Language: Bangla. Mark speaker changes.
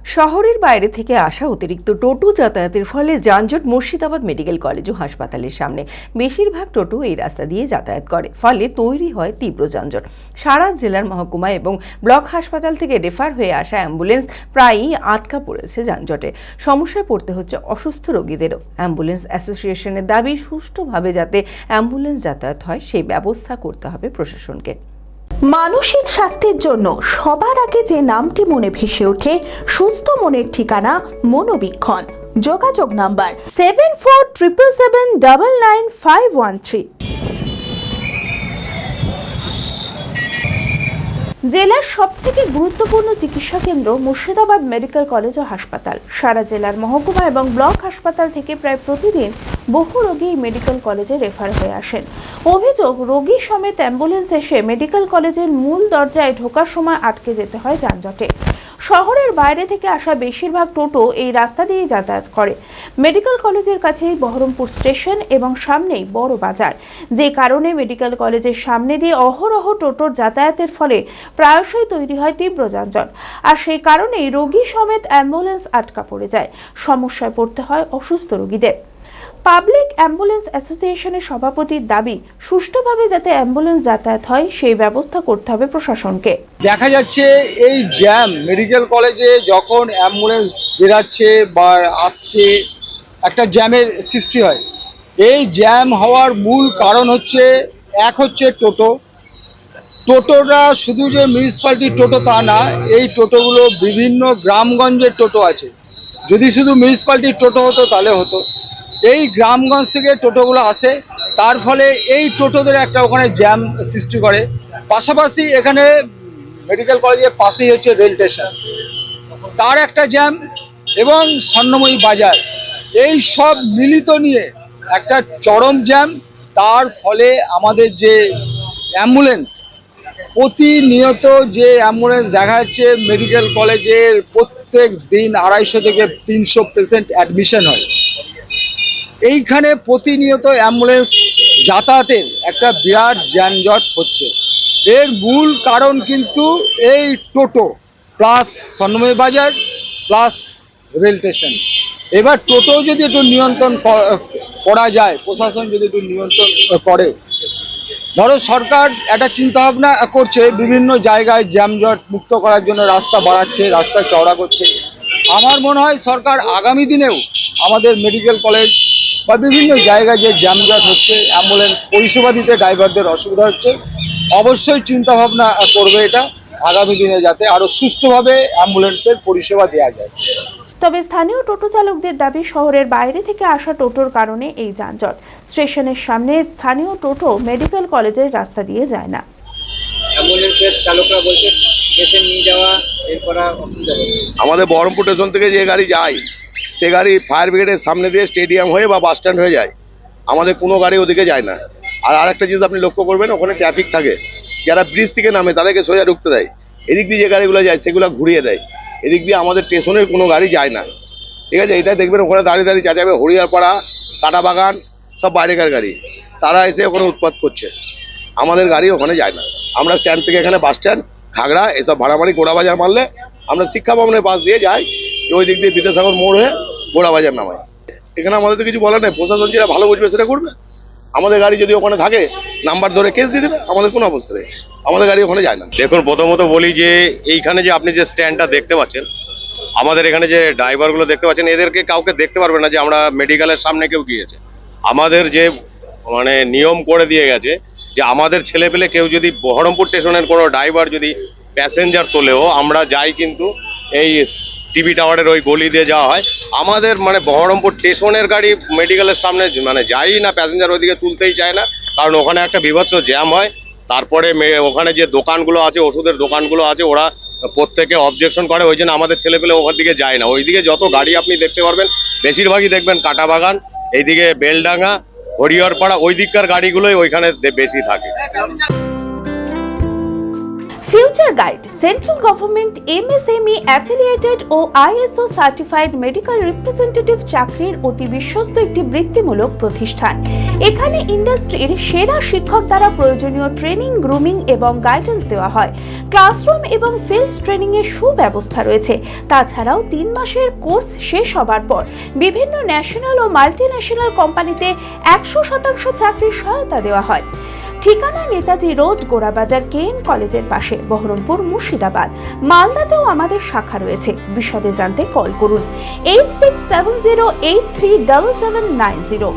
Speaker 1: শহরের বাইরে থেকে আসা অতিরিক্ত টোটো যাতায়াতের ফলে যানজট মুর্শিদাবাদ মেডিকেল কলেজ ও হাসপাতালের সামনে। বেশিরভাগ টোটো এই রাস্তা দিয়ে যাতায়াত করে, ফলে তৈরি হয় তীব্র যানজট। সারা জেলার মহকুমা এবং ব্লক হাসপাতাল থেকে রেফার হয়ে আসা অ্যাম্বুলেন্স প্রায়ই আটকা পড়েছে যানজটে। সমস্যায় পড়তে হচ্ছে অসুস্থ রোগীদেরও। অ্যাম্বুলেন্স অ্যাসোসিয়েশনের দাবি, সুষ্ঠুভাবে যাতে অ্যাম্বুলেন্স যাতায়াত হয় সেই ব্যবস্থা করতে হবে প্রশাসনকে।
Speaker 2: মানসিক স্বাস্থ্যের জন্য সবার আগে যে নামটি মনে ভেসে ওঠে, সুস্থ মনের ঠিকানা মনোবীক্ষণ। যোগাযোগ নাম্বার 7477799513। জেলার সবথেকে গুরুত্বপূর্ণ চিকিৎসা কেন্দ্র মুর্শিদাবাদ মেডিকেল কলেজ ও হাসপাতাল। সারা জেলার মহকুমা এবং ব্লক হাসপাতাল থেকে প্রায় প্রতিদিন বহু রোগী মেডিকেল কলেজে রেফার হয়ে আসেন। অভিযোগ, রোগী সমেত অ্যাম্বুলেন্স এসে মেডিকেল কলেজের মূল দরজায় ঢোকার সময় আটকে যেতে হয় যানজটে। শহরের বাইরে থেকে আসা বেশিরভাগ টোটো এই রাস্তা দিয়ে যাতায়াত করে। মেডিকেল কলেজের কাছেই বহরমপুর স্টেশন এবং সামনেই বড় বাজার, যে কারণে মেডিকেল কলেজের সামনে দিয়ে অহরহ টোটোর যাতায়াতের ফলে প্রায়শই তৈরি হয় তীব্র যানজট। আর সেই কারণেই রোগী সমেত অ্যাম্বুলেন্স আটকা পড়ে যায়। সমস্যায় পড়তে হয় অসুস্থ রোগীদের। পাবলিক অ্যাম্বুলেন্স অ্যাসোসিয়েশনের সভাপতির দাবি, সুষ্ঠুভাবে যাতে অ্যাম্বুলেন্স যাতায়াত হয় সেই ব্যবস্থা করতে হবে প্রশাসনকে।
Speaker 3: দেখা যাচ্ছে এই জ্যাম মেডিকেল কলেজে যখন অ্যাম্বুলেন্স বেরাচ্ছে বা আসছে, একটা জ্যামের সৃষ্টি হয়। এই জ্যাম হওয়ার মূল কারণ হচ্ছে টোটোটা শুধু যে মিউনিসিপ্যালিটির টোটো তা না, এই টোটোগুলো বিভিন্ন গ্রামগঞ্জের টোটো আছে। যদি শুধু মিউনিসিপ্যালিটির টোটো হতো তাহলে হতো। এই গ্রামগঞ্জ থেকে টোটোগুলো আসে, তার ফলে এই টোটোদের একটা ওখানে জ্যাম সৃষ্টি করে। পাশাপাশি এখানে মেডিকেল কলেজের পাশেই হচ্ছে রেল স্টেশন, তার একটা জ্যাম, এবং স্বর্ণময়ী বাজার, এই সব মিলিত নিয়ে একটা চরম জ্যাম। তার ফলে আমাদের যে অ্যাম্বুলেন্স প্রতিনিয়ত যে অ্যাম্বুলেন্স দেখা যাচ্ছে মেডিকেল কলেজের, প্রত্যেক দিন 250 থেকে 300 পেশেন্ট অ্যাডমিশন হয়। এইখানে প্রতিনিয়ত অ্যাম্বুলেন্স যাতায়াতের একটা বিরাট যানজট হচ্ছে। এর মূল কারণ কিন্তু এই টোটো প্লাস স্বর্ণময়ী বাজার প্লাস রেল স্টেশন। এবার টোটো যদি একটু নিয়ন্ত্রণ করা যায়, প্রশাসন যদি একটু নিয়ন্ত্রণ করে, ধরো সরকার একটা চিন্তাভাবনা করছে বিভিন্ন জায়গায় জ্যামজট মুক্ত করার জন্য রাস্তা বাড়াচ্ছে, রাস্তা চওড়া করছে। আমার মনে হয় সরকার আগামী দিনেও আমাদের মেডিকেল কলেজ বা বিভিন্ন জায়গায় যে জ্যামজট হচ্ছে, অ্যাম্বুলেন্স পরিষেবা দিতে ড্রাইভারদের অসুবিধা হচ্ছে, অবশ্যই চিন্তাভাবনা করবে এটা আগামী দিনে যাতে আরও সুষ্ঠুভাবে অ্যাম্বুলেন্সের পরিষেবা দেওয়া যায়।
Speaker 2: তবে স্থানীয় টোটো চালকদের দাবি, শহরের বাইরে থেকে আসা টোটোর কারণে এই যানজট। স্টেশনের সামনে স্থানীয় টোটো মেডিকেল কলেজের রাস্তা দিয়ে যায় না।
Speaker 4: অ্যাম্বুলেন্সের চালকরা বলছে পেশেন্ট নিয়ে যাওয়া এর করা অসুবিধা হচ্ছে।
Speaker 5: আমাদের বহরমপুর স্টেশন থেকে যে গাড়ি যায়, সে গাড়ি ফায়ার ব্রিগেডের সামনে দিয়ে স্টেডিয়াম হয়ে বা বাস স্ট্যান্ড হয়ে যায়। আমাদের কোনো গাড়ি ওদিকে যায় না। আর আরেকটা জিনিস আপনি লক্ষ্য করবেন, ওখানে ট্রাফিক থাকে, যারা ব্রিজ থেকে নামে তাদেরকে সোজা ঢুকতে দেয়। এদিক দিয়ে যে গাড়িগুলো যায় সেগুলো ঘুরিয়ে দেয়। এদিক দিয়ে আমাদের স্টেশনের কোনো গাড়ি যায় না, ঠিক আছে? এটা দেখবেন ওখানে দাঁড়িয়ে দাঁড়িয়ে চাচাবে, হরিয়ারপাড়া, কাটাবাগান, সব বাইরেকার গাড়ি, তারা এসে ওখানে উৎপাত করছে। আমাদের গাড়ি ওখানে যায় না। আমরা স্ট্যান্ড থেকে এখানে বাস স্ট্যান্ড, খাগড়া, এসব ভাড়ামারি গোড়াবাজার মারলে আমরা শিক্ষা ভবনের পাশ দিয়ে যাই, ওই দিক দিয়ে বিদ্যাসাগর মোড় হয়ে গোড়াবাজার নামাই। এখানে আমাদের তো কিছু বলার নেই, প্রশাসন যেটা ভালো বুঝবে সেটা করবে। আমাদের গাড়ি যদি ওখানে থাকে নাম্বার ধরে কেস দিয়ে দেবে, আমাদের কোনো অবস্থায় আমাদের গাড়ি ওখানে যায় না।
Speaker 6: দেখুন, প্রথমত বলি যে এইখানে যে আপনি যে স্ট্যান্ডটা দেখতে পাচ্ছেন, আমাদের এখানে যে ড্রাইভারগুলো দেখতে পাচ্ছেন, এদেরকে কাউকে দেখতে পারবে না যে আমরা মেডিকেলের সামনে কেউ গিয়েছে। আমাদের যে নিয়ম করে দিয়ে গেছে যে আমাদের ছেলেপেলে কেউ যদি বহরমপুর স্টেশনের কোনো ড্রাইভার যদি প্যাসেঞ্জার তোলেও আমরা যাই, কিন্তু এই টিভি টাওয়ারের ওই গলি দিয়ে যাওয়া হয়। আমাদের বহরমপুর স্টেশনের গাড়ি মেডিকেলের সামনে যাই না, প্যাসেঞ্জার ওইদিকে তুলতেই চায় না, কারণ ওখানে একটা বিভৎস জ্যাম হয়। তারপরে ওখানে যে দোকানগুলো আছে, ওষুধের দোকানগুলো আছে, ওরা প্রত্যেকে অবজেকশন করে, ওই জন্য আমাদের ছেলেপেলে ওখান দিকে যায় না। ওইদিকে যত গাড়ি আপনি দেখতে পারবেন বেশিরভাগই দেখবেন কাটাবাগান, এইদিকে বেলডাঙ্গা, হরিহরপাড়া, ওই দিককার গাড়িগুলোই ওইখানে বেশি থাকে।
Speaker 2: Future guide central government MSME affiliated ও আইএসও সার্টিফাইড মেডিকেল রিপ্রেজেন্টেটিভ চাকরির অতি বিশ্বস্ত একটি বৃত্তিমূলক প্রতিষ্ঠান। এখানে ইন্ডাস্ট্রির সেরা শিক্ষক দ্বারা প্রয়োজনীয় ট্রেনিং, গ্রুমিং এবং গাইডেন্স দেওয়া হয়। ক্লাসরুম এবং ফিল্ড ট্রেনিং এর সুব্যবস্থা রয়েছে। তাছাড়াও 3 মাসের কোর্স শেষ হবার পর বিভিন্ন ন্যাশনাল ও মাল্টিন্যাশনাল কোম্পানিতে 100% চাকরির সহায়তা দেওয়া হয়। ঠিকানা নেতাজি রোড, গোড়াবাজার কেএন কলেজের পাশে, বহরমপুর, মুর্শিদাবাদ। মালদাতেও আমাদের শাখা রয়েছে। বিশদে জানতে কল করুন 8670837790।